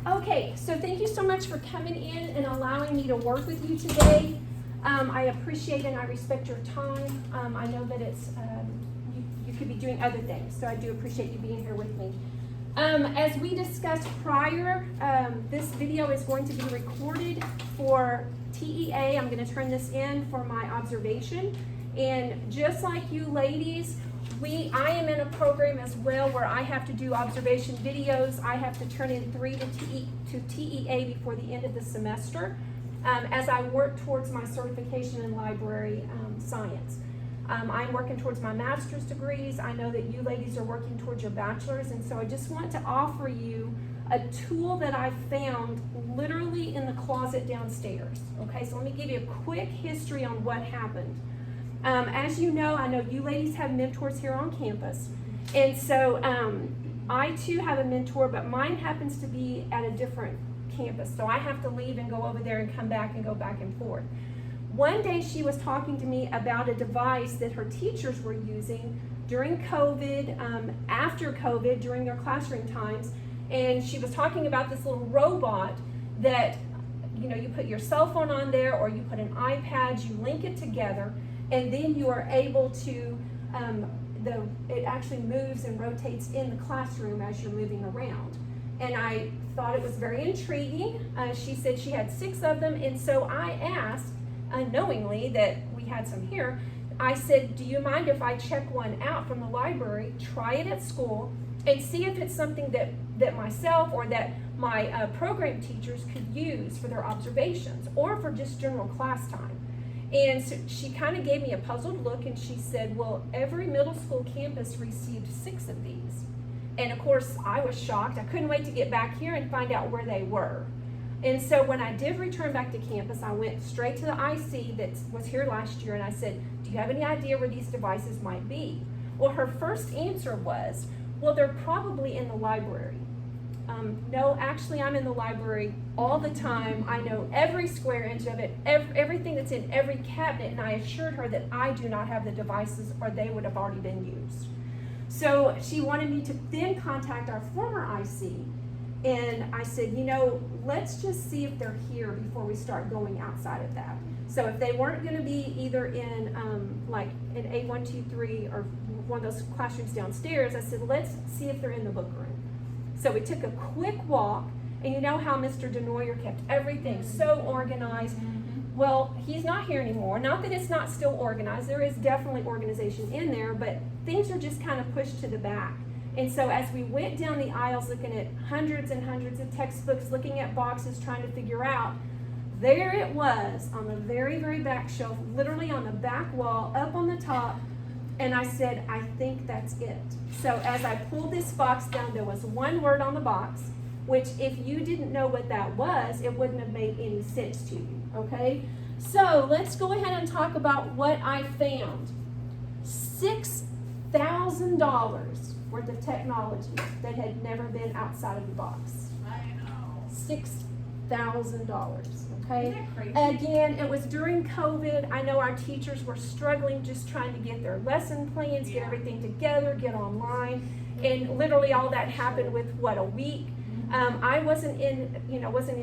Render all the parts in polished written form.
Okay, so thank you so much for coming in and allowing me to work with you today. I appreciate and I respect your time. I know that it's you could be doing other things, so I do appreciate you being here with me. As we discussed prior, this video is going to be recorded for TEA. I'm going to turn this in for my observation. And just like you ladies, I am in a program as well where I have to do observation videos. I have to turn in 3 to TEA before the end of the semester as I work towards my certification in library science. I'm working towards my master's degrees. I know that you ladies are working towards your bachelor's, and so I just want to offer you a tool that I found literally in the closet downstairs. Okay, so let me give you a quick history on what happened. As you know, I know you ladies have mentors here on campus, and so I too have a mentor, but mine happens to be at a different campus, so I have to leave and go over there and come back and go back and forth. One day she was talking to me about a device that her teachers were using during COVID, after COVID, during their classroom times, and she was talking about this little robot that, you know, you put your cell phone on there or you put an iPad, you link it together, and then you are able to, it actually moves and rotates in the classroom as you're moving around. And I thought it was very intriguing. She said she had 6 of them, and so I asked, unknowingly that we had some here, I said, do you mind if I check one out from the library, try it at school, and see if it's something that myself or that my program teachers could use for their observations or for just general class time. And so she kind of gave me a puzzled look, and she said, well, every middle school campus received 6 of these. And of course, I was shocked. I couldn't wait to get back here and find out where they were. And so when I did return back to campus, I went straight to the IC that was here last year, and I said, do you have any idea where these devices might be? Well, her first answer was, well, they're probably in the library. No, actually, I'm in the library all the time. I know every square inch of it, everything that's in every cabinet, and I assured her that I do not have the devices or they would have already been used. So she wanted me to then contact our former IC, and I said, you know, let's just see if they're here before we start going outside of that. So if they weren't going to be either in like in A123 or one of those classrooms downstairs, I said, let's see if they're in the book room. So we took a quick walk, and you know how Mr. Denoyer kept everything so organized. Well, he's not here anymore. Not that it's not still organized. There is definitely organization in there, but things are just kind of pushed to the back. And so as we went down the aisles looking at hundreds and hundreds of textbooks, looking at boxes, trying to figure out, there it was on the very, very back shelf, literally on the back wall, up on the top. And I said, I think that's it. So as I pulled this box down, there was one word on the box, which if you didn't know what that was, it wouldn't have made any sense to you, okay? So let's go ahead and talk about what I found. $6,000 worth of technology that had never been outside of the box. I know. $6,000, okay? Isn't that crazy? Again, it was during COVID. I know our teachers were struggling just trying to get their lesson plans, get everything together, get online, and literally all that happened with, what, a week? I wasn't in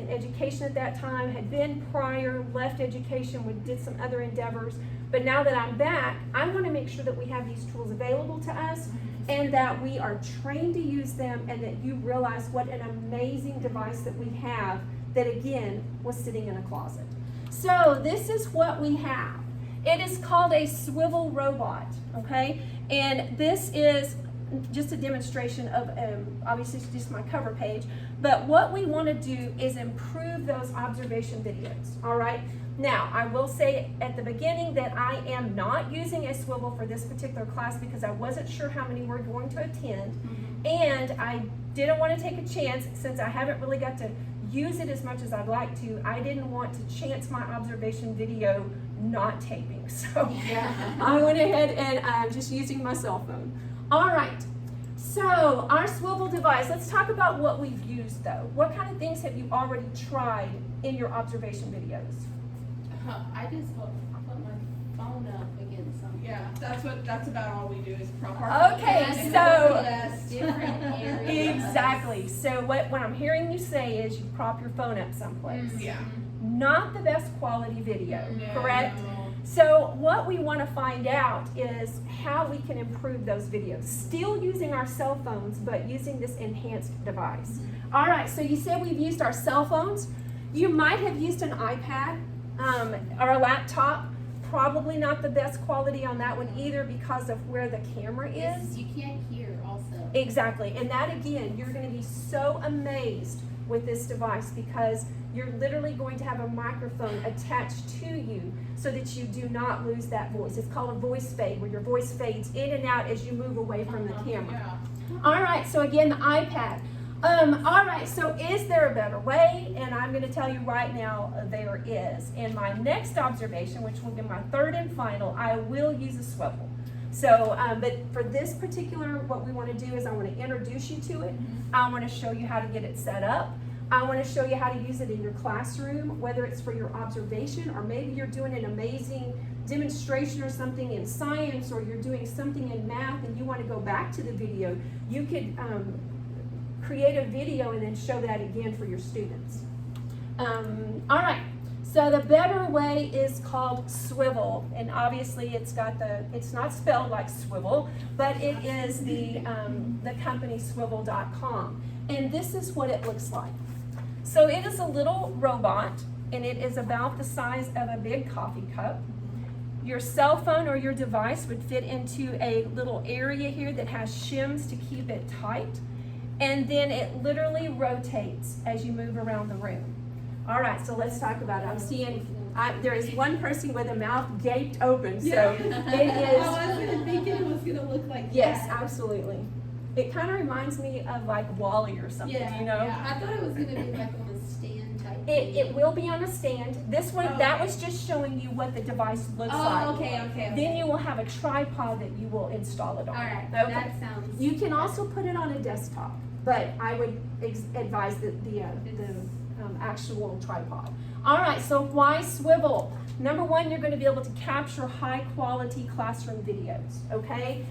education at that time, had been prior, left education, we did some other endeavors, but now that I'm back, I want to make sure that we have these tools available to us and that we are trained to use them and that you realize what an amazing device that we have that, again, was sitting in a closet. So this is what we have. It is called a swivel robot, okay? And this is just a demonstration of, obviously it's just my cover page, but what we want to do is improve those observation videos, all right? Now, I will say at the beginning that I am not using a swivel for this particular class because I wasn't sure how many were going to attend, and I didn't want to take a chance since I haven't really got to use it as much as I'd like to. I didn't want to chance my observation video not taping, so I went ahead and I'm just using my cell phone. All right, so our swivel device, let's talk about what we've used though. What kind of things have you already tried in your observation videos? I just put my phone up against something. Yeah, that's about all we do is prop our Okay, phone. so different areas. exactly. So what I'm hearing you say is you prop your phone up someplace. Yeah. Not the best quality video, No. correct? So what we want to find out is how we can improve those videos. Still using our cell phones, but using this enhanced device. All right, so you said we've used our cell phones. You might have used an iPad or a laptop. Probably not the best quality on that one either because of where the camera is. You can't hear also. Exactly, and that again, you're going to be so amazed with this device because you're literally going to have a microphone attached to you so that you do not lose that voice. It's called a voice fade, where your voice fades in and out as you move away from the camera. Yeah. All right, so again, the iPad. All right, so is there a better way? And I'm going to tell you right now, there is. In my next observation, which will be my third and final, I will use a swivel. So, but for this particular, what we want to do is I want to introduce you to it. I want to show you how to get it set up. I want to show you how to use it in your classroom, whether it's for your observation or maybe you're doing an amazing demonstration or something in science or you're doing something in math and you want to go back to the video. You could create a video and then show that again for your students. All right. So the better way is called swivel, and obviously it's not spelled like swivel, but it is the company swivel.com. And this is what it looks like. So it is a little robot, and it is about the size of a big coffee cup. Your cell phone or your device would fit into a little area here that has shims to keep it tight. And then it literally rotates as you move around the room. All right, so let's talk about it. I'm seeing there is one person with a mouth gaped open, so it is. I was thinking it was gonna look like Yes, that. absolutely. It kind of reminds me of like Wall-E or something, you know? Yeah. I thought it was gonna be like on a stand type. It will be on a stand. This one, Oh, that okay. was just showing you what the device looks Oh, like. okay. Then you will have a tripod that you will install it on. All right, Okay. that sounds. You can also put it on a desktop, but I would advise the actual tripod. All right, so why swivel? Number one, you're going to be able to capture high quality classroom videos, okay?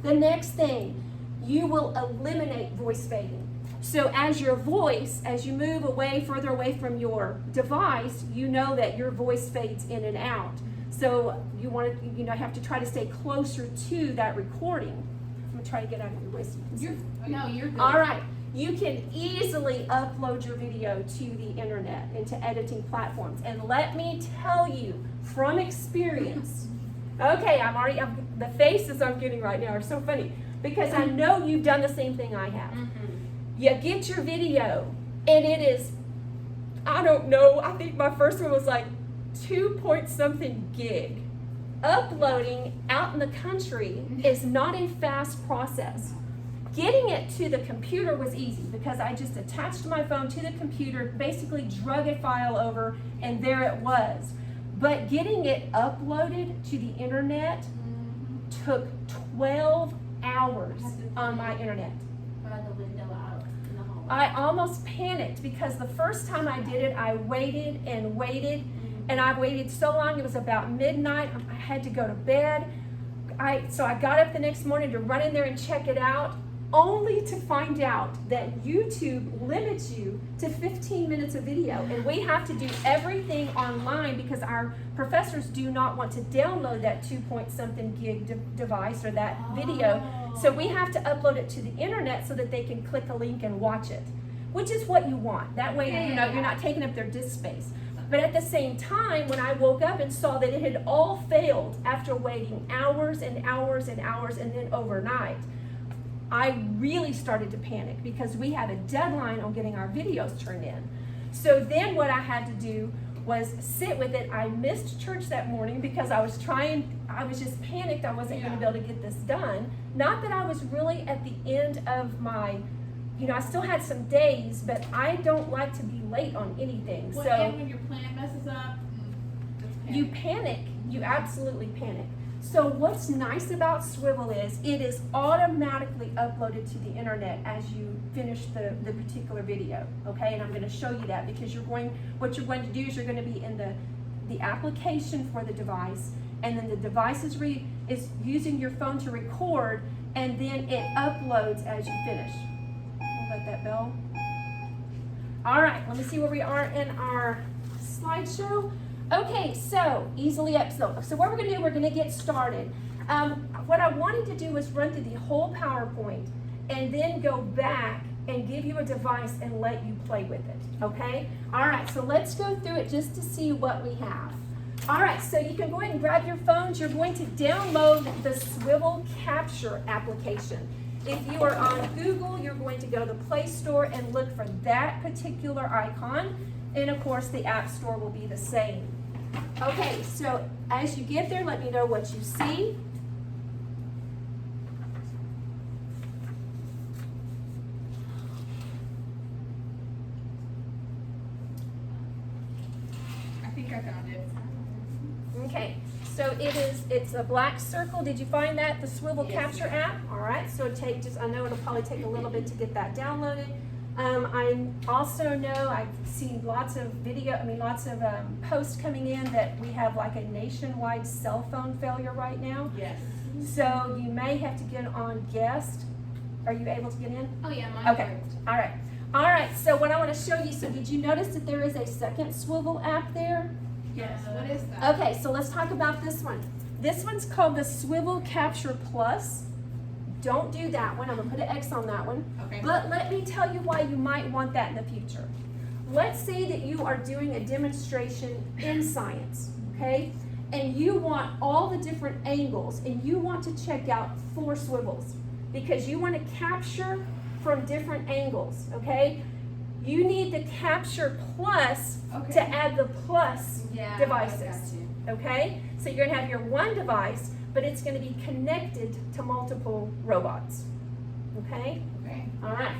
The next thing, you will eliminate voice fading. So as your voice, as you move further away from your device, you know that your voice fades in and out. So you want to, have to try to stay closer to that recording. I'm going to try to get out of your way so you can see. You're good. All right. You can easily upload your video to the internet, into editing platforms. And let me tell you from experience, okay, the faces I'm getting right now are so funny because I know you've done the same thing I have. You get your video and it is, I don't know, I think my first one was like 2-point-something gig. Uploading out in the country is not a fast process. Getting it to the computer was easy because I just attached my phone to the computer, basically drug a file over, and there it was. But getting it uploaded to the internet took 12 hours on my internet. By the window out in the hallway. I almost panicked because the first time I did it, I waited and waited, and I waited so long, it was about midnight, I had to go to bed. So I got up the next morning to run in there and check it out, only to find out that YouTube limits you to 15 minutes of video, and we have to do everything online because our professors do not want to download that 2-point-something gig device or that video. So we have to upload it to the internet so that they can click a link and watch it, which is what you want. That way, you're not taking up their disk space. But at the same time, when I woke up and saw that it had all failed after waiting hours and hours and hours and then overnight, I really started to panic because we had a deadline on getting our videos turned in. So then what I had to do was sit with it. I missed church that morning because I was just panicked I wasn't going to be able to get this done. Not that I was really at the end of my, I still had some days, but I don't like to be late on anything. Well, So and when your plan messes up, you panic. You absolutely panic. So what's nice about Swivel is it is automatically uploaded to the internet as you finish the particular video, okay? And I'm going to show you that because what you're going to do is you're going to be in the application for the device, and then the device is is using your phone to record, and then it uploads as you finish. We'll let that bell. All right, let me see where we are in our slideshow. Okay, so easily up. So what we're gonna do, we're gonna get started. What I wanted to do was run through the whole PowerPoint and then go back and give you a device and let you play with it, okay? All right, so let's go through it just to see what we have. All right, so you can go ahead and grab your phones. You're going to download the Swivel Capture application. If you are on Google, you're going to go to the Play Store and look for that particular icon. And of course, the App Store will be the same. Okay, so as you get there, let me know what you see. I think I found it. Okay, so it's a black circle. Did you find that, the Swivel Capture app? All right, so I know it'll probably take a little bit to get that downloaded. I also know I've seen lots of posts coming in that we have like a nationwide cell phone failure right now. Yes. So you may have to get on guest. Are you able to get in? Oh, yeah, mine Okay, worked. all right. All right, so what I want to show you, so did you notice that there is a second Swivel app there? Yes. What is that? Okay, so let's talk about this one. This one's called the Swivel Capture Plus. Don't do that one. I'm going to put an X on that one. Okay. But let me tell you why you might want that in the future. Let's say that you are doing a demonstration in science, okay? And you want all the different angles, and you want to check out 4 swivels because you want to capture from different angles, okay? You need the Capture Plus to add the plus devices, okay? So you're going to have your one device, but it's going to be connected to multiple robots, okay? Okay. All right.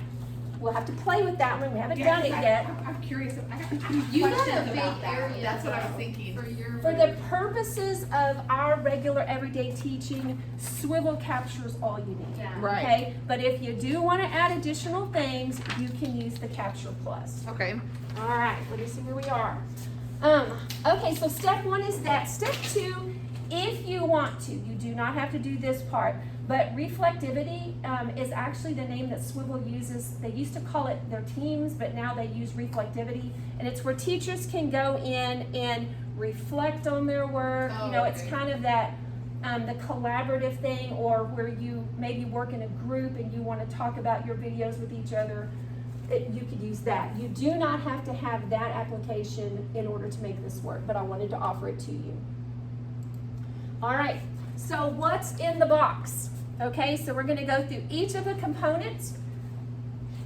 We'll have to play with that one. We haven't done it yet. I'm curious. I got You got questions a big about that. area. That's what I was thinking. For your. For the purposes of our regular everyday teaching, Swivel captures all you need. Yeah. Right. Okay? But if you do want to add additional things, you can use the Capture Plus. Okay. All right, let me see where we are. Okay, so step 1 is that. Step 2, if you want to, you do not have to do this part, but reflectivity is actually the name that Swivel uses. They used to call it their teams, but now they use reflectivity, and it's where teachers can go in and reflect on their work. Oh, you know, it's okay. kind of that the collaborative thing, or where you maybe work in a group and you want to talk about your videos with each other. You could use that. You do not have to have that application in order to make this work, but I wanted to offer it to you. All right, so what's in the box? Okay, so we're going to go through each of the components,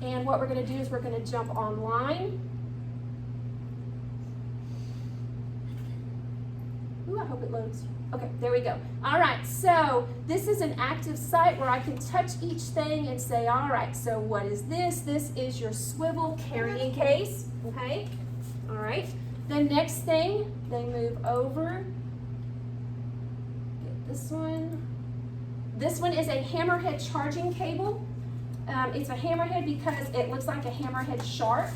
and what we're going to do is we're going to jump online. Ooh, I hope it loads. Okay, there we go. All right, so this is an active site where I can touch each thing and say, all right, so what is this? This is your Swivel carrying case, okay? All right, the next thing, they move over. Get this one. This one is a hammerhead charging cable. It's a hammerhead because it looks like a hammerhead shark.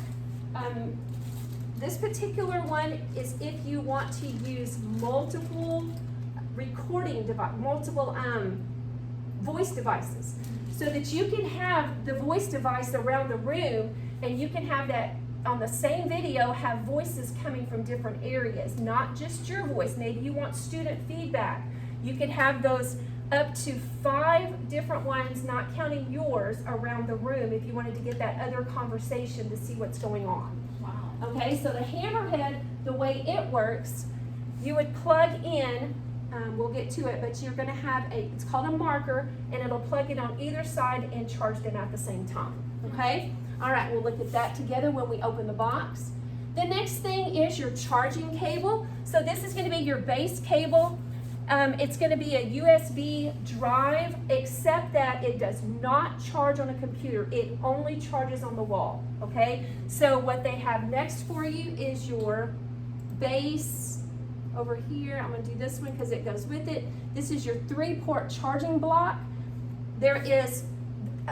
This particular one is if you want to use multiple recording device, multiple voice devices, so that you can have the voice device around the room, and you can have that on the same video, have voices coming from different areas, not just your voice. Maybe you want student feedback. You can have those up to 5 different ones, not counting yours, around the room if you wanted to get that other conversation to see what's going on. Wow. Okay, so the hammerhead, the way it works, you would plug in, we'll get to it, but you're going to have it's called a marker, and it'll plug it on either side and charge them at the same time. Okay? All right, we'll look at that together when we open the box. The next thing is your charging cable. So this is going to be your base cable. It's going to be a USB drive, except that it does not charge on a computer. It only charges on the wall, okay? So what they have next for you is your base over here. I'm going to do this one because it goes with it. This is your 3-port charging block. There is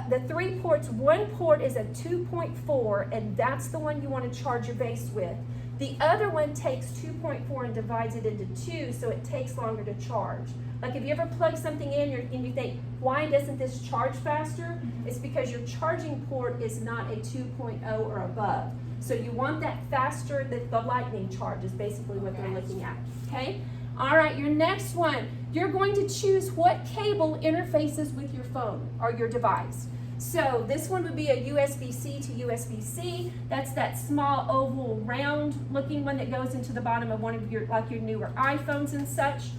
the 3 ports, one port is a 2.4, and that's the one you want to charge your base with. The other one takes 2.4 and divides it into 2, so it takes longer to charge. Like if you ever plug something in and you think, why doesn't this charge faster? It's because your charging port is not a 2.0 or above. So you want that faster, the lightning charge is basically what they're looking at, okay? All right, your next one, you're going to choose what cable interfaces with your phone or your device. So this one would be a USB-C to USB-C. That's that small oval round looking one that goes into the bottom of one of your, like your newer iPhones and such.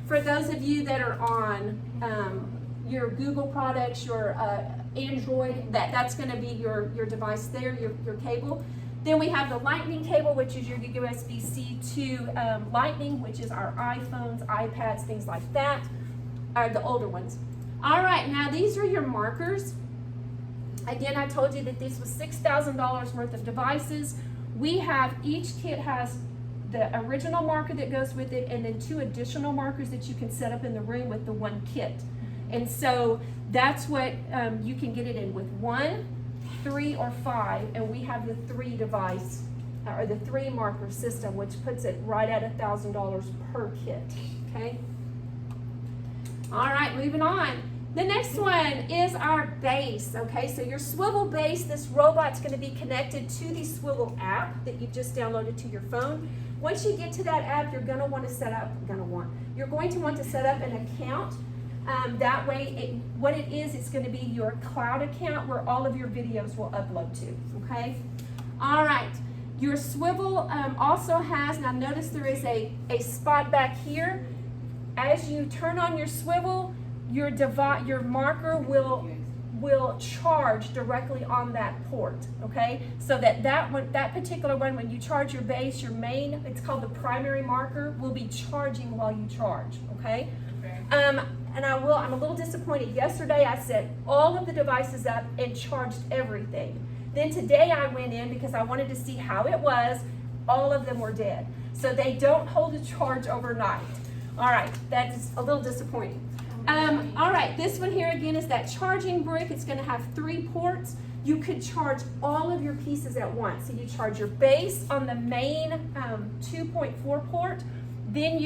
For those of you that are on your Google products, your Android, that's gonna be your device there, your cable. Then we have the lightning cable, which is your USB-C to lightning, which is our iPhones, iPads, things like that, are the older ones. All right, now these are your markers. Again, I told you that this was $6,000 worth of devices. We have, each kit has the original marker that goes with it and then 2 additional markers that you can set up in the room with the one kit. And so that's what you can get it in with 1, 3, or 5, and we have the 3 device, or the 3 marker system, which puts it right at $1,000 per kit, okay? All right, moving on. The next one is our base, okay? So your swivel base, this robot's gonna be connected to the swivel app that you just downloaded to your phone. Once you get to that app, you're going to want to set up an account. That way, what it is, it's going to be your cloud account where all of your videos will upload to, okay? All right, your swivel also has, now notice there is a spot back here. As you turn on your swivel, your marker will charge directly on that port, okay? So that particular one, when you charge your base, your main, it's called the primary marker, will be charging while you charge, okay? And I'm a little disappointed. Yesterday I set all of the devices up and charged everything. Then today I went in because I wanted to see how it was. All of them were dead. So they don't hold a charge overnight. All right, that's a little disappointing. All right, this one here again is that charging brick. It's going to have 3 ports. You could charge all of your pieces at once. So you charge your base on the main 2.4 port, then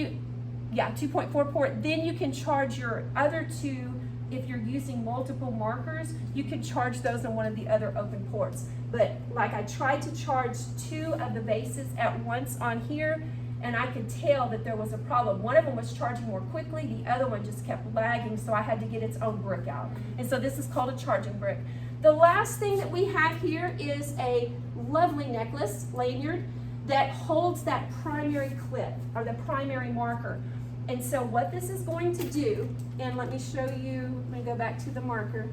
2.4 port. Then you can charge your other 2. If you're using multiple markers, you can charge those on one of the other open ports. But like I tried to charge 2 of the bases at once on here, and I could tell that there was a problem. One of them was charging more quickly, the other one just kept lagging, so I had to get its own brick out. And so this is called a charging brick. The last thing that we have here is a lovely necklace, lanyard, that holds that primary clip, or the primary marker. And so what this is going to do, and let me show you, let me go back to the marker.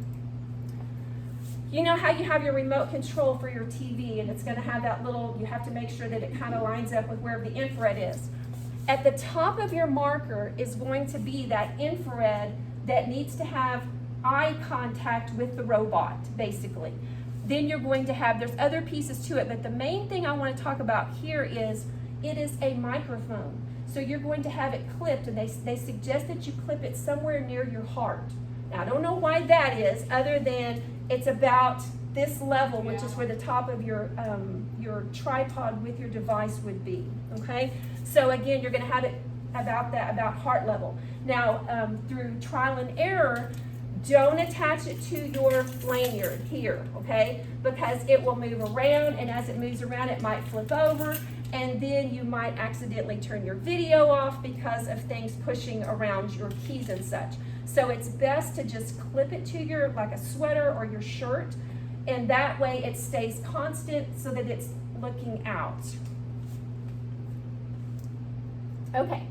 You know how you have your remote control for your TV, and it's going to have that little, you have to make sure that it kind of lines up with where the infrared is. At the top of your marker is going to be that infrared that needs to have eye contact with the robot, basically. Then you're going to have, there's other pieces to it, but the main thing I want to talk about here is, it is a microphone. So you're going to have it clipped, and they suggest that you clip it somewhere near your heart. Now, I don't know why that is, other than it's about this level, which is where the top of your tripod with your device would be, okay? So again, you're gonna have it about heart level. Now, through trial and error, don't attach it to your lanyard here, okay? Because it will move around, and as it moves around, it might flip over, and then you might accidentally turn your video off because of things pushing around your keys and such. So it's best to just clip it to your, like a sweater or your shirt, and that way it stays constant so that it's looking out. Okay,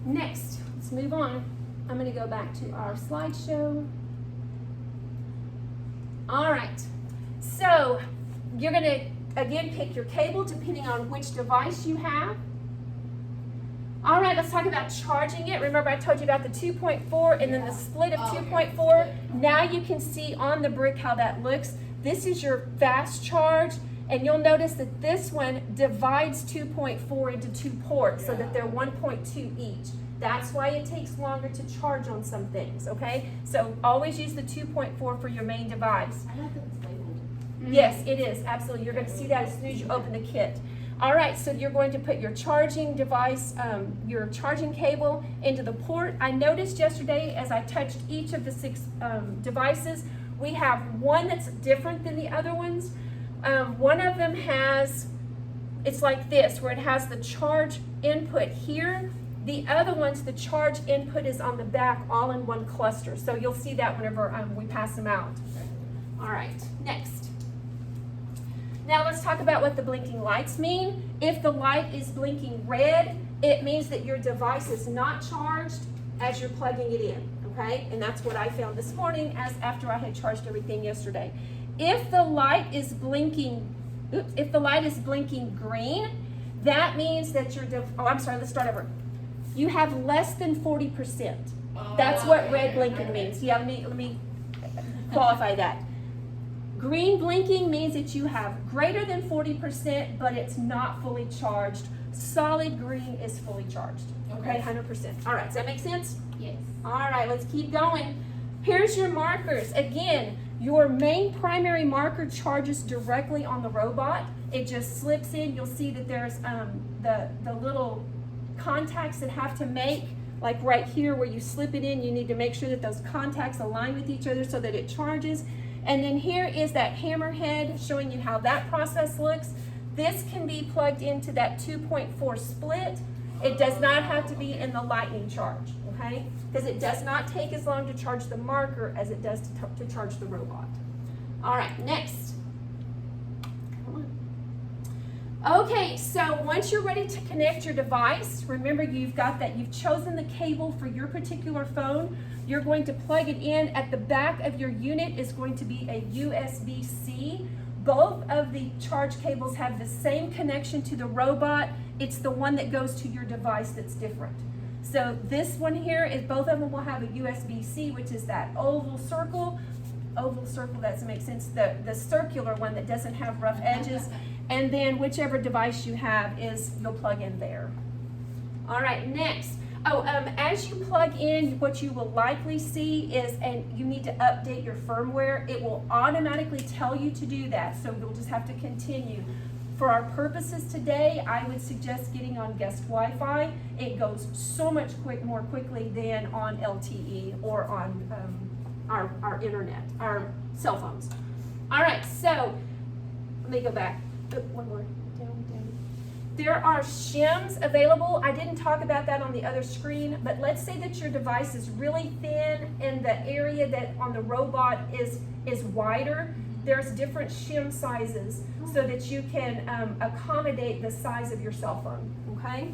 next, let's move on. I'm gonna go back to our slideshow. All right, so you're gonna, again, pick your cable depending on which device you have. All right, let's talk about charging it. Remember I told you about the 2.4 and then the split of 2.4. Now you can see on the brick how that looks. This is your fast charge, and you'll notice that this one divides 2.4 into 2 ports so that they're 1.2 each. That's why it takes longer to charge on some things, okay? So always use the 2.4 for your main device. I like that it's labeled. Yes, it is, absolutely. You're going to see that as soon as you open the kit. All right, so you're going to put your charging device, your charging cable into the port. I noticed yesterday as I touched each of the 6 devices, we have one that's different than the other ones. One of them has, it's like this, where it has the charge input here. The other ones, the charge input is on the back, all in one cluster. So you'll see that whenever we pass them out. All right, next. Now let's talk about what the blinking lights mean. If the light is blinking red, it means that your device is not charged as you're plugging it in, okay? And that's what I found this morning after I had charged everything yesterday. If the light is blinking, green, that means that let's start over. You have less than 40%. That's what red blinking means. Yeah, let me qualify that. Green blinking means that you have greater than 40%, but it's not fully charged. Solid green is fully charged. Okay, 100%. All right, does that make sense? Yes. All right, let's keep going. Here's your markers. Again, your main primary marker charges directly on the robot. It just slips in. You'll see that there's the little contacts that have to make, like right here where you slip it in, you need to make sure that those contacts align with each other so that it charges. And then here is that hammerhead showing you how that process looks. This can be plugged into that 2.4 split. It does not have to be in the lightning charge, okay? Because it does not take as long to charge the marker as it does to charge the robot. All right, next. Come on. Okay, so once you're ready to connect your device, remember you've chosen the cable for your particular phone. You're going to plug it in. At the back of your unit is going to be a USB-C. Both of the charge cables have the same connection to the robot. It's the one that goes to your device that's different. So this one here is, both of them will have a USB-C, which is that oval circle, that doesn't make sense, the circular one that doesn't have rough edges. And then whichever device you have you'll plug in there. All right, next. As you plug in, what you will likely see is, and you need to update your firmware, it will automatically tell you to do that, so you'll just have to continue. For our purposes today, I would suggest getting on guest Wi-Fi. It goes so much more quickly than on LTE or on our internet, our cell phones. All right, so let me go back. One more. Down. There are shims available. I didn't talk about that on the other screen, but let's say that your device is really thin and the area that on the robot is wider. There's different shim sizes so that you can accommodate the size of your cell phone, okay?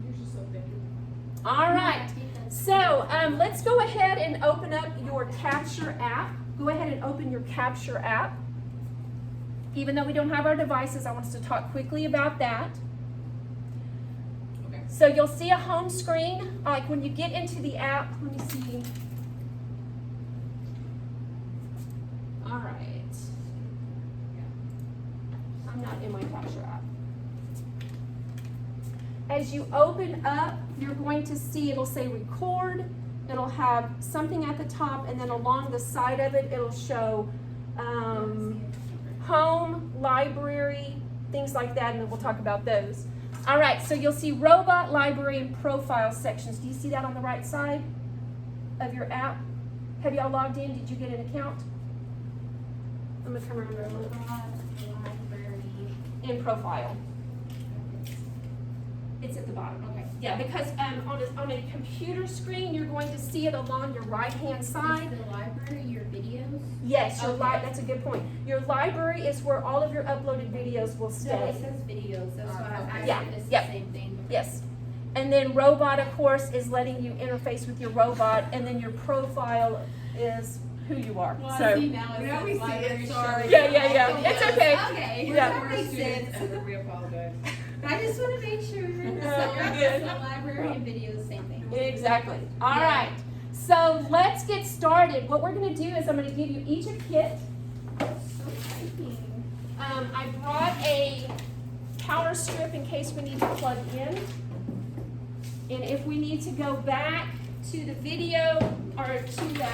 Yours is so big. All right, so let's go ahead and open up your Capture app. Go ahead and open your Capture app. Even though we don't have our devices, I want us to talk quickly about that. Okay. So you'll see a home screen. Like when you get into the app, let me see. All right. I'm not in my Capture app. As you open up, you're going to see it'll say record. It'll have something at the top, and then along the side of it, it'll show home, library, things like that, and then we'll talk about those. All right, so you'll see robot, library, and profile sections. Do you see that on the right side of your app? Have y'all logged in? Did you get an account? I'm gonna come around there a little bit. Library. In profile. It's at the bottom. Okay. Yeah, because on a computer screen, you're going to see it along your right-hand side. Is the library your videos? Yes, your Okay. that's a good point. Your library is where all of your uploaded videos will No, stay. it says videos, that's why I Yeah, said it's yep. the same thing. Yes. And then robot, of course, is letting you interface with your robot, and then your profile is who you are. Well, So, I see now Now we it's see library it, sorry. Yeah. It's okay. Okay, Yeah. that makes sense. And we apologize. I just want to make sure. No, you're good. The library and videos, same thing. exactly. All Yeah. right. So let's get started. What we're going to do is I'm going to give you each a kit. So exciting. I brought a power strip in case we need to plug in. And if we need to go back to the video or to the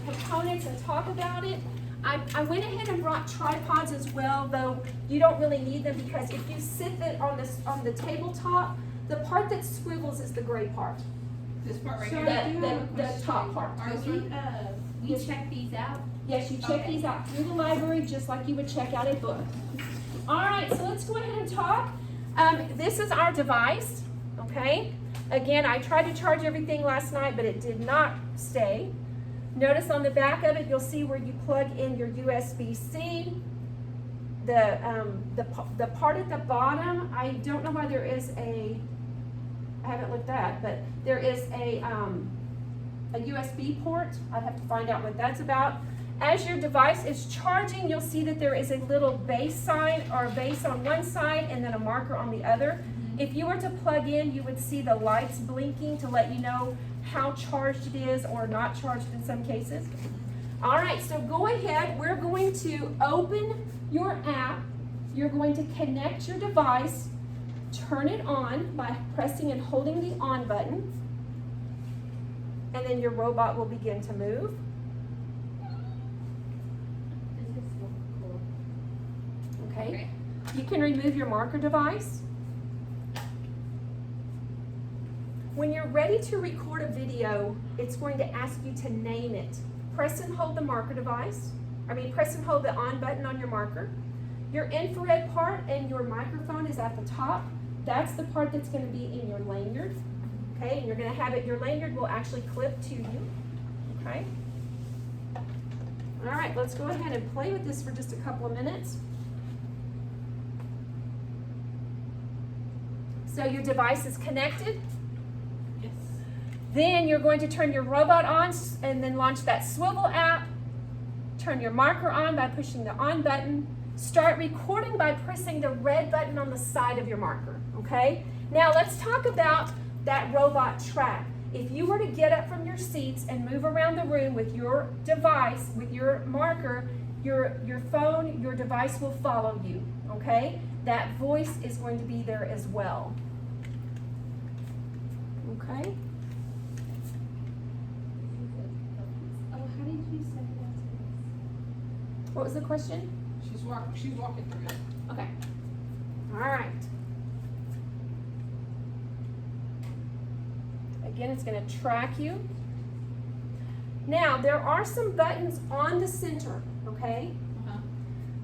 components and talk about it, I went ahead and brought tripods as well, though you don't really need them because if you sit it on the tabletop, the part that swivels is the gray part. This part right So here. I do have a The question. top part. Are we check these out? Yes, you check Okay. these out through the library just like you would check out a book. All right, so let's go ahead and talk. This is our device, okay? Again, I tried to charge everything last night, but it did not stay. Notice on the back of it, you'll see where you plug in your USB-C. The part at the bottom, I don't know why there is I haven't looked at, but there is a USB port. I'd have to find out what that's about. As your device is charging, you'll see that there is a little base sign or a base on one side and then a marker on the other. If you were to plug in, you would see the lights blinking to let you know how charged it is or not charged in some cases. All right, so go ahead. We're going to open your app. You're going to connect your device, turn it on by pressing and holding the on button, and then your robot will begin to move. This is so cool. Okay. You can remove your marker device. When you're ready to record a video, it's going to ask you to name it. Press and hold the marker device. Press and hold the on button on your marker. Your infrared part and your microphone is at the top. That's the part that's going to be in your lanyard. Okay, and you're going to have it, your lanyard will actually clip to you. Okay. All right, let's go ahead and play with this for just a couple of minutes. So your device is connected. Yes. Then you're going to turn your robot on and then launch that swivel app. Turn your marker on by pushing the on button. Start recording by pressing the red button on the side of your marker, okay? Now let's talk about that robot track. If you were to get up from your seats and move around the room with your device, with your marker, your phone, your device will follow you, okay? That voice is going to be there as well. Okay? Oh, how did you set it up? What was the question? She's walking through it. Okay. All right. Again, it's going to track you. Now, there are some buttons on the center, okay? Uh-huh.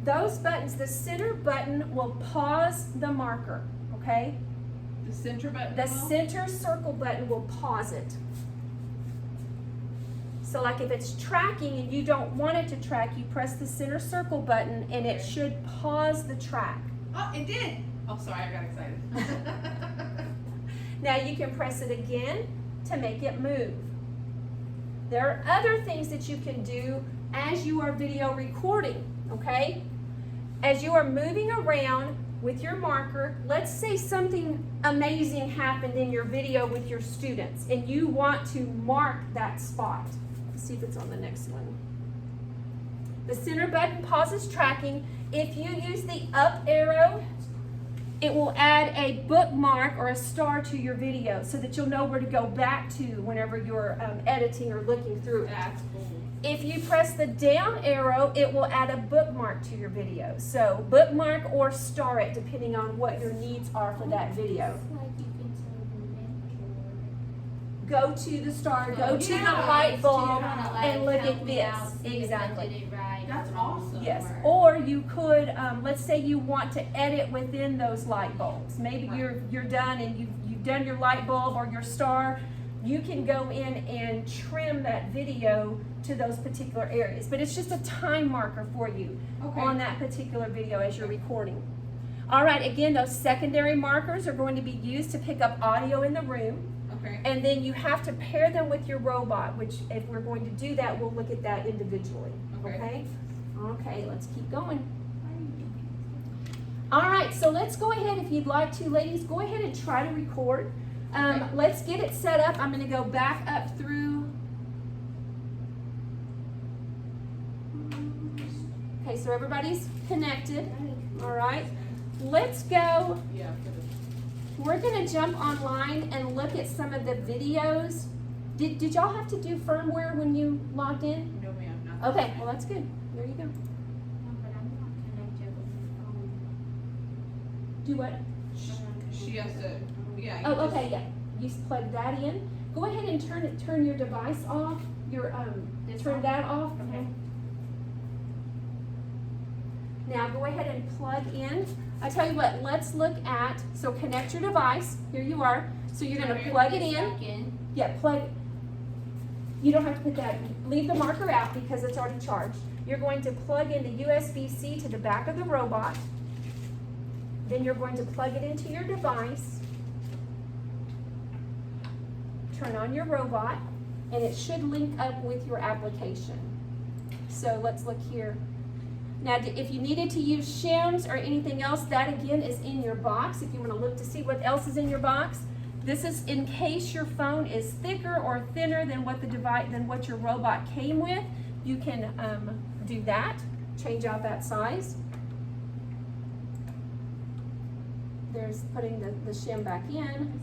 Those buttons, the center button will pause the marker, okay? The center button. The will? center circle button will pause it. So like if it's tracking and you don't want it to track, you press the center circle button and it should pause the track. Oh, it did. Oh, sorry, I got excited. Now you can press it again to make it move. There are other things that you can do as you are video recording, okay? As you are moving around with your marker, let's say something amazing happened in your video with your students and you want to mark that spot. Let's see if it's on the next one. The center button pauses tracking. If you use the up arrow, it will add a bookmark or a star to your video so that you'll know where to go back to whenever you're editing or looking through it. That's cool. If you press the down arrow, it will add a bookmark to your video. So bookmark or star it depending on what your needs are for that video. It's like you can Go to the star, go to the Yeah. light bulb, kinda and look help at me out, this. see if I Exactly. did it right That's or wrong. awesome. Yes, Or- or you could, let's say you want to edit within those light bulbs. Maybe Right. you're done and you've done your light bulb or your star. You can go in and trim that video to those particular areas. But it's just a time marker for you Okay. on that particular video as you're recording. All right, again, those secondary markers are going to be used to pick up audio in the room. Okay. And then you have to pair them with your robot, which if we're going to do that, we'll look at that individually. Okay. Okay? Okay, let's keep going. All right, so let's go ahead, if you'd like to, ladies, go ahead and try to record. Okay. Let's get it set up. I'm gonna go back up through. Okay, so everybody's connected. All right, let's go. Yeah. we're gonna jump online and look at some of the videos. Did y'all have to do firmware when you logged in? No, ma'am, not that Okay, time. well, that's good. There you go. No, but I'm not connected with the phone. Do what? She has to, yeah. you Oh, just- okay, yeah. You plug that in. Go ahead and turn your device off. Turn that off. Okay. Now go ahead and plug in. I tell you what, let's look at, so connect your device. Here you are. So you're gonna plug it in. Yeah, plug. You don't have to put that, leave the marker out because it's already charged. You're going to plug in the USB-C to the back of the robot. Then you're going to plug it into your device. Turn on your robot, and it should link up with your application. So let's look here. Now, if you needed to use shims or anything else, that again is in your box. If you want to look to see what else is in your box, this is in case your phone is thicker or thinner than what what your robot came with. You can do that. Change out that size. There's putting the shim back in.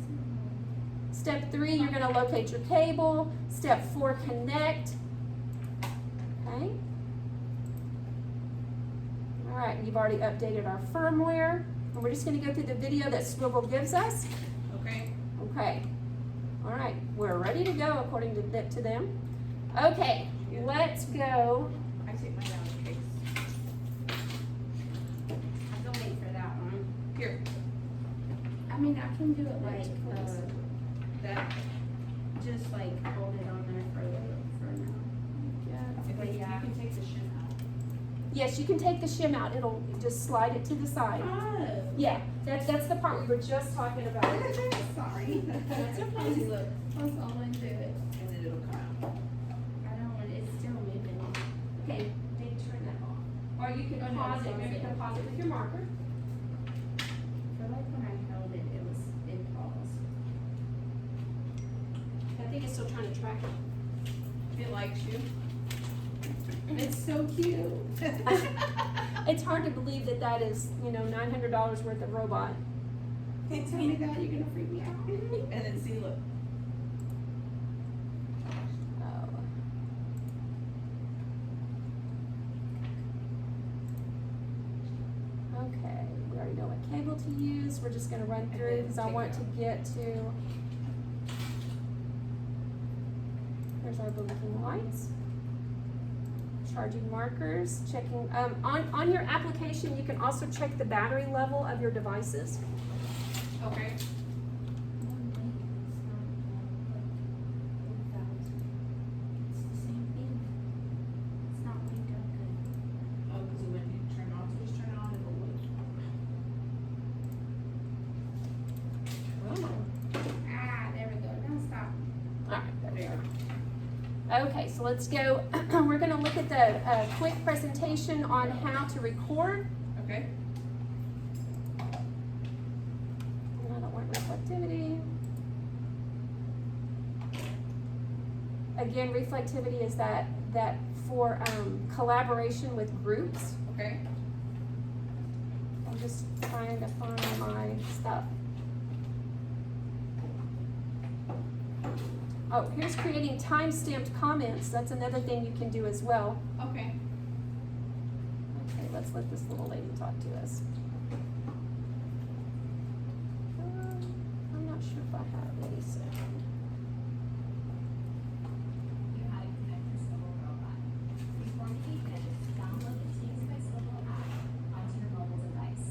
Step 3, you're going to locate your cable. Step 4, connect. Okay. All right, you've already updated our firmware. And we're just going to go through the video that Swivel gives us. Okay. Okay. All right, we're ready to go according to them. Okay, let's go. I take mine out in case. I don't wait for that one. Here, I mean, I can do it like, that, just like hold it on there for now. if But you yeah. can take the shim out. Yes, you can take the shim out. It'll just slide it to the side. Oh. Yeah, that's the part we were just talking about. Sorry. That's okay. Look, Let's all into it. and then it'll come out. I don't want, it's still moving. Okay, maybe turn that off. Or you can Oh, no, pause it's it, maybe you on. can pause it with your marker. I feel like when I held it, it paused. I think it's still trying to track it. It likes you. It's so cute. It's hard to believe that is, $900 worth of robot. Can't tell me that, you're gonna freak me out. And then see, look. Oh. Okay, we already know what cable to use. We're just gonna run through because I want to get to. There's our blinking lights. Charging markers, checking, on your application, you can also check the battery level of your devices. Okay. It's the same thing. It's not linked up good. Oh, because when you turn on, just turn on, it'll look. Ah, there we go. Now stop. Alright, there we There. go. Okay, so let's go, we're gonna look at the, quick presentation on how to record. Okay. I don't want reflectivity. Again, reflectivity is that for, collaboration with groups. Okay. I'm just trying to find my stuff. Oh, here's creating time-stamped comments. That's another thing you can do as well. Okay. Okay, let's let this little lady talk to us. I'm not sure if I have any sound. You how to connect your Swivel robot. Before we begin, download the Teams by Swivel app onto your mobile device.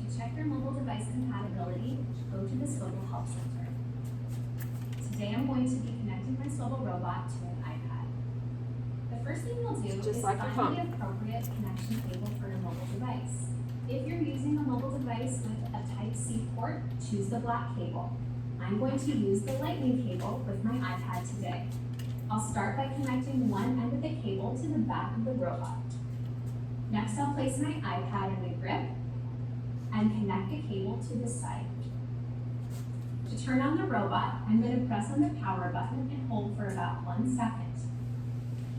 To check your mobile device compatibility, go to the Swivel Help Center. Today I'm going to be connecting my Swivel robot to an iPad. The first thing you'll do Just is like your phone. find the appropriate connection cable for your mobile device. If you're using a mobile device with a Type-C port, choose the black cable. I'm going to use the Lightning cable with my iPad today. I'll start by connecting one end of the cable to the back of the robot. Next, I'll place my iPad in the grip and connect the cable to the side. To turn on the robot, I'm going to press on the power button and hold for about 1 second.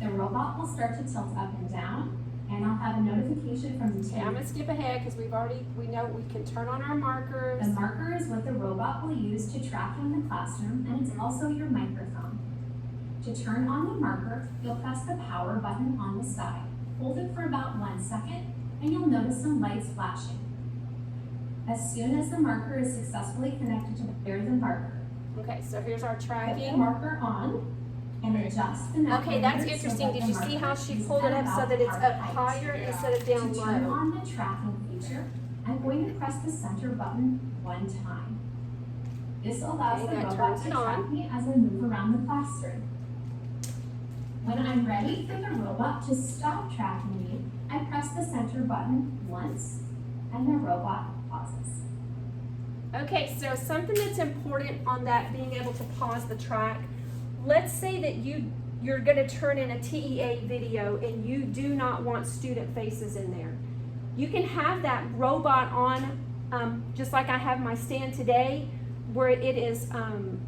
The robot will start to tilt up and down, and I'll have a notification from the Okay, I'm team. gonna skip ahead because we know we can turn on our markers. The marker is what the robot will use to track you in the classroom, and it's also your microphone. To turn on the marker, you'll press the power button on the side. Hold it for about 1 second, and you'll notice some lights flashing. As soon as the marker is successfully connected to the marker, Okay, so here's our put the tracking. marker on and adjust the neck. Okay, that's limiter so interesting. that Did the you see how marker she is pulled it at up so about that it's heart up height. higher Yeah. instead of down To turn low? on the tracking feature, I'm going to press the center button 1 time. This allows Okay, the that robot turns to it track on. me as I move around the classroom. When I'm ready for the robot to stop tracking me, I press the center button once and the robot pauses. Okay, so something that's important on that being able to pause the track. Let's say that you're gonna turn in a TEA video and you do not want student faces in there. You can have that robot on, just like I have my stand today, where it is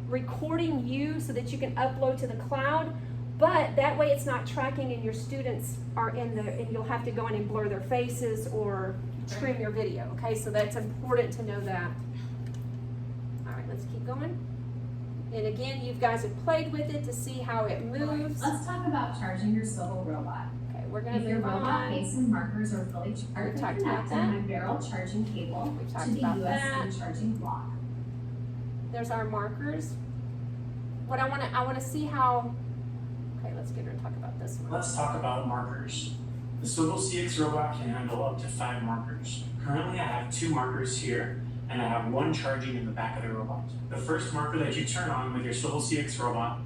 recording you so that you can upload to the cloud. But that way it's not tracking and your students are in the, and you'll have to go in and blur their faces or trim your video, okay? So that's important to know that. All right, let's keep going. And again, you guys have played with it to see how it moves. Let's talk about charging your solo robot. Okay, we're gonna If your move robot on. base and markers are fully charged, We talked about connect that. my barrel charging cable We to talked the about USB that. charging block. There's our markers. What I wanna see how, okay, let's get her to talk about this one. Let's talk about markers. The Swivel CX robot can handle up to 5 markers. Currently, I have 2 markers here, and I have 1 charging in the back of the robot. The first marker that you turn on with your Swivel CX robot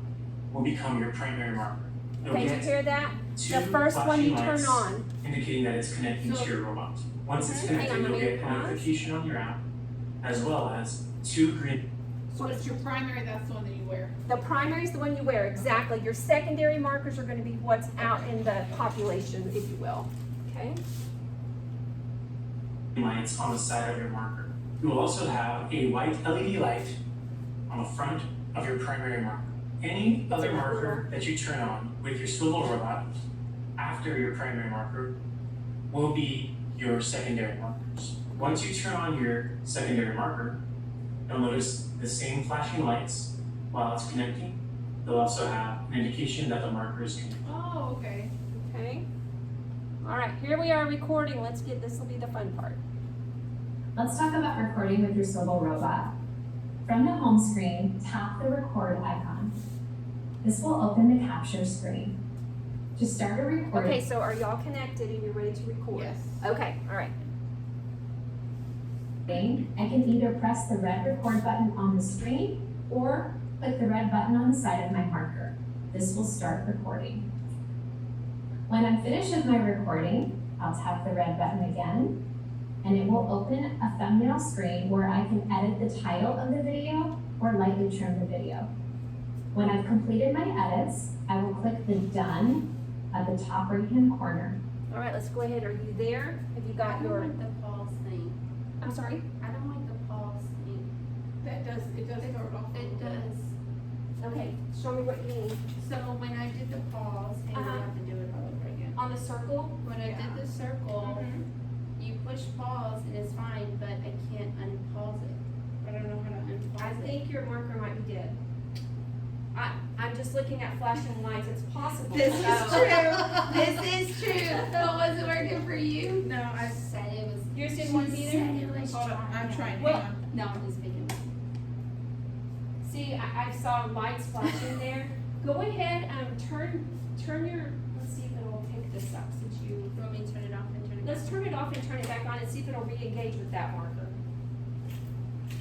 will become your primary marker. You'll Okay, did you get hear that? 2 The first one you flashing turn lights on. indicating that it's connecting So- to your robot. Once it's Okay, hang connected, on, you'll let me get a pause. notification on your app, as well as 2 green. So it's your primary, that's the one that you wear. The primary is the one you wear, exactly. Your secondary markers are gonna be what's out in the population, if you will, okay? lights on the side of your marker. You will also have a white LED light on the front of your primary marker. Any other marker that you turn on with your swivel robot after your primary marker will be your secondary markers. Once you turn on your secondary marker, you'll notice the same flashing lights while it's connecting. They'll also have an indication that the marker is connected. Oh, okay. Okay. All right, here we are recording. This will be the fun part. Let's talk about recording with your swivel robot. From the home screen, tap the record icon. This will open the capture screen. To start a recording, Okay, so are y'all connected and you're ready to record? Yes. Okay, all right. I can either press the red record button on the screen or click the red button on the side of my marker. This will start recording. When I'm finished with my recording, I'll tap the red button again, and it will open a thumbnail screen where I can edit the title of the video or lightly trim the video. When I've completed my edits, I will click the done at the top right-hand corner. All right, let's go ahead. Are you there? Have you got your, the pause thing. I'm sorry? I don't like the pause thing. It does start off. It does. Okay, show me what you mean. So when I did the pause, and I have to do it all over again. On the circle? When I did the circle, you push pause and it's fine, but I can't unpause it. I don't know how to unpause I it. think your marker might be dead. I'm just looking at flashing lights. It's possible. This is So- true. This is true. But was it working for you? No, I Said it was. Yours didn't work She either? said it was hold on, I'm trying. Well- Hang on. No, I'm just making. See, I saw lights flashing there. Go ahead, turn your, let's see if it'll pick this up since you, You want me to turn it off and turn it let's turn it off and turn it back on and see if it'll re-engage with that marker.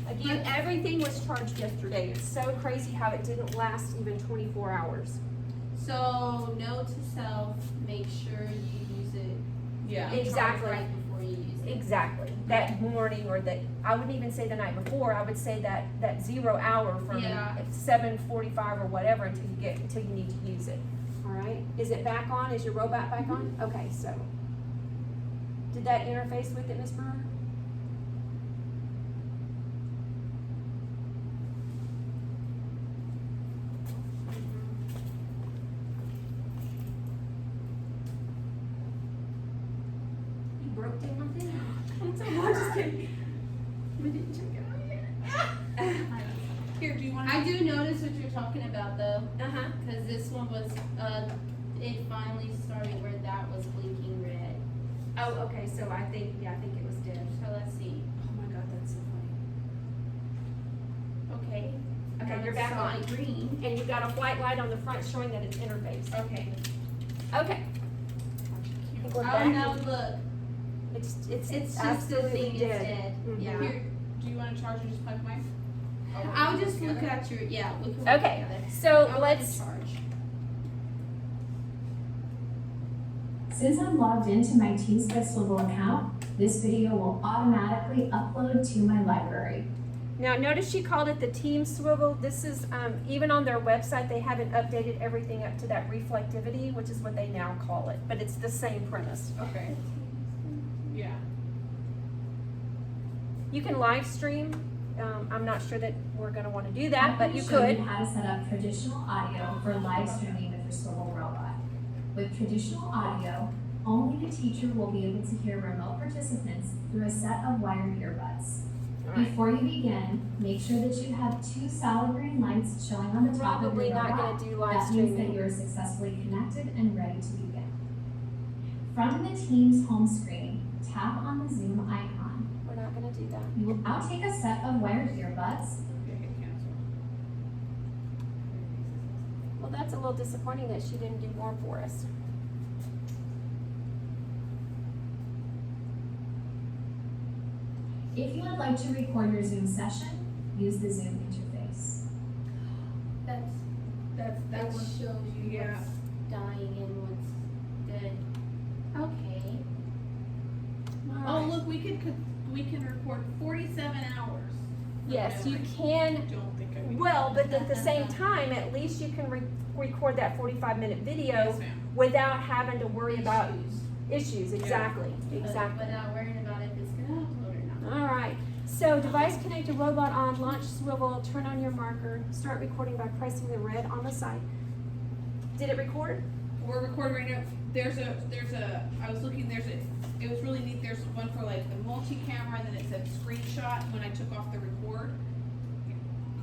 Again, everything was charged yesterday. It's so crazy how it didn't last even 24 hours. So, note to self, make sure you use it. Yeah. and charge Exactly. Right before you use it. Exactly. That morning or that, I wouldn't even say the night before, I would say that 0 hour from Yeah. 7:45 or whatever until you need to use it. All right? Is it back on? Is your robot back on? Okay, so. Did that interface with it, Ms. Brewer? kidding. We didn't check it out yet. Here, do you want? I do notice what you're talking about though, Uh-huh. cause this one was, it finally started where that was blinking red. Oh, okay, so I think it was dead. So let's see. Oh my God, that's so funny. Okay. Okay, Now you're it's back on. solid green. And you've got a white light on the front showing that it's interfaced. Okay. Okay. I think we're Oh back. no, look, It's it's just the absolutely thing is dead. dead, Mhm. yeah. Here, do you want to charge or just plug mine? Oh, I'll we're just look together? at your, yeah, we can work Okay, together. so I'll let's, charge. Since I'm logged into my Teams by Swivel account, this video will automatically upload to my library. now notice she called it the Team Swivel. This is, even on their website, they haven't updated everything up to that reflectivity, which is what they now call it, but it's the same premise. Okay. Yeah. You can live stream. I'm not sure that we're gonna wanna do that, I'm but going you to show could. you how to set up traditional audio for live streaming with your Swivel robot. With traditional audio, only the teacher will be able to hear remote participants through a set of wired earbuds. Alright. Before you begin, make sure that you have 2 solid green lights showing on the top of Probably your not robot. gonna do live That means that streaming. you are successfully connected and ready to begin. From the Teams home screen, tap on the Zoom icon. We're not gonna do that. You will now take a set of wired earbuds. Okay, hit cancel. Well, that's a little disappointing that she didn't do more for us. If you would like to record your Zoom session, use the Zoom interface. That That one. shows you Yeah. what's dying and what's good. Okay. Oh, look, we can record 47 hours. Yes, you I can. don't think I would. Well, but at the same time, at least you can record that 45-minute video Yes, ma'am. without having to worry about Issues. issues. Exactly, exactly. Without worrying about if it's gonna upload or not. All right. So device connected robot on, launch swivel, turn on your marker, start recording by pressing the red on the side. Did it record? We're recording right now. I was looking, it was really neat. There's one for like the multi-camera, and then it said screenshot when I took off the record.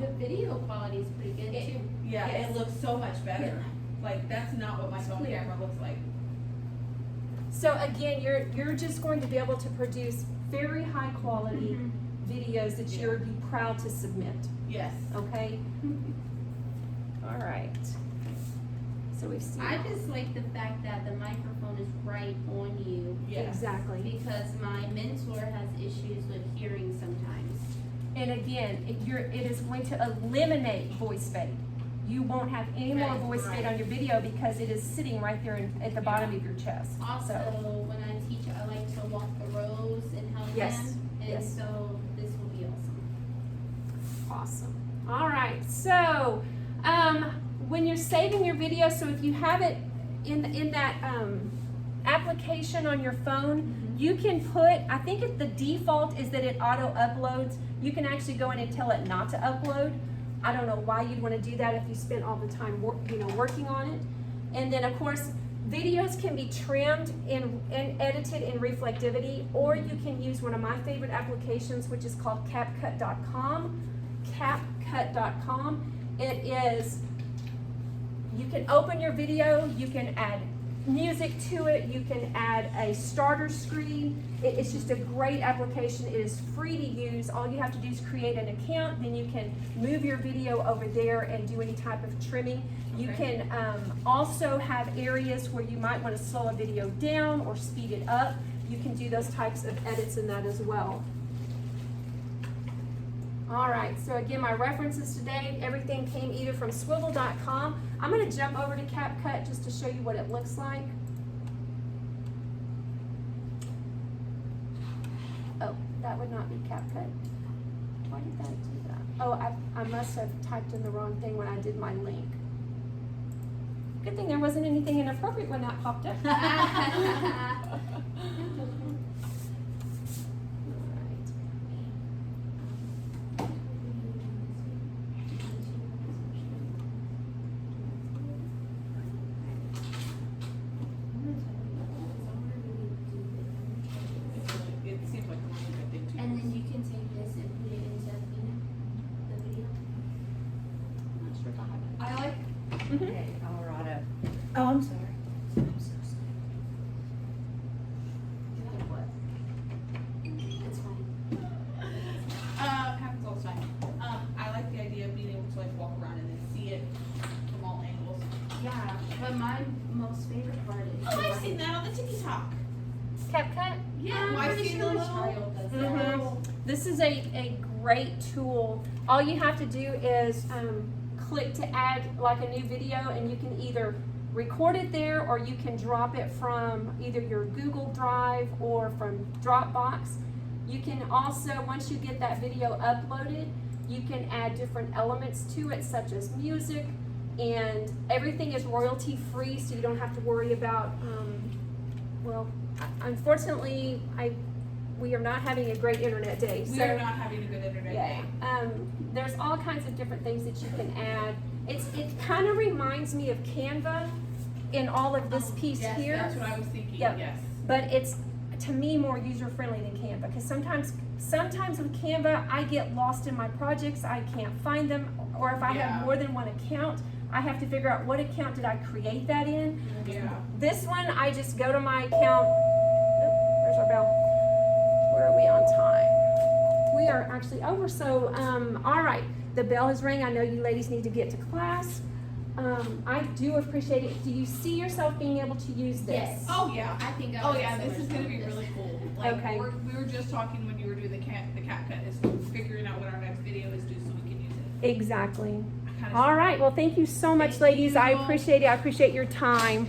The video quality is pretty good too. Yeah, Yes. it looks so much better. Like, that's not what my It's phone clear. camera looks like. So again, you're just going to be able to produce very high quality videos that Yeah. you'll be proud to submit, Yes. okay? All right. So we've seen. I just like the fact that the microphone is right on you Yes. Exactly. because my mentor has issues with hearing sometimes. And again, it is going to eliminate voice fade. You won't have any more Right, voice fade on your video because it is sitting right there at the bottom of your chest. Also, So, when I teach, I like to walk the rows and help Yes, them. And yes. so this will be awesome. awesome. All right, so, when you're saving your video, so if you have it in that, application on your phone, you can put, I think the default is that it auto uploads. You can actually go in and tell it not to upload. I don't know why you'd want to do that if you spent all the time working on it. And then of course, videos can be trimmed and edited in reflectivity, or you can use one of my favorite applications, which is called CapCut.com. CapCut.com. It is, you can open your video, you can add music to it, you can add a starter screen. It's just a great application. It is free to use. All you have to do is create an account, then you can move your video over there and do any type of trimming. You Okay. can also have areas where you might want to slow a video down or speed it up. You can do those types of edits in that as well. All right, so again, my references today, everything came either from swivel.com. I'm going to jump over to CapCut just to show you what it looks like. Oh, that would not be CapCut. Why did that do that? Oh, I must have typed in the wrong thing when I did my link. Good thing there wasn't anything inappropriate when that popped up. It seems like a really good thing to Mhm. Okay, Colorado. Oh, I'm sorry. I'm so sorry. It's fine. Happens all the time. I like the idea of being able to like walk around and then see it from all angles. Yeah, but my most favorite part is. Oh, I've seen that on the TikTok. CapCut? Yeah, I'm I've pretty seen sure the the little. child does that. Mhm. This is a great tool. All you have to do is click to add like a new video, and you can either record it there or you can drop it from either your Google Drive or from Dropbox. You can also, once you get that video uploaded, you can add different elements to it, such as music, and everything is royalty free, so you don't have to worry about, unfortunately, we are not having a great internet day. We are not having a good internet Yeah, day. there's all kinds of different things that you can add. It kind of reminds me of Canva in all of this piece Yes, here. that's what I was thinking, Yep. yes. But it's, to me, more user-friendly than Canva, because sometimes with Canva, I get lost in my projects, I can't find them, or if I Yeah. have more than one account, I have to figure out what account did I create that in. Yeah. This one, I just go to my account. Oop, where's our bell? Where are we on time? We are actually over, so, all right, the bell has rang, I know you ladies need to get to class. I do appreciate it. Do you see yourself being able to use this? Yes. Oh, yeah. I think I Oh, would yeah, have so this much is gonna fun be with really this. cool. Like, Okay. we were just talking when you were doing the cat cut is figuring out what our next video is due so we can use it. Exactly. I kinda All right, well, thank you so much, Thank ladies. I you. appreciate it. I appreciate your time.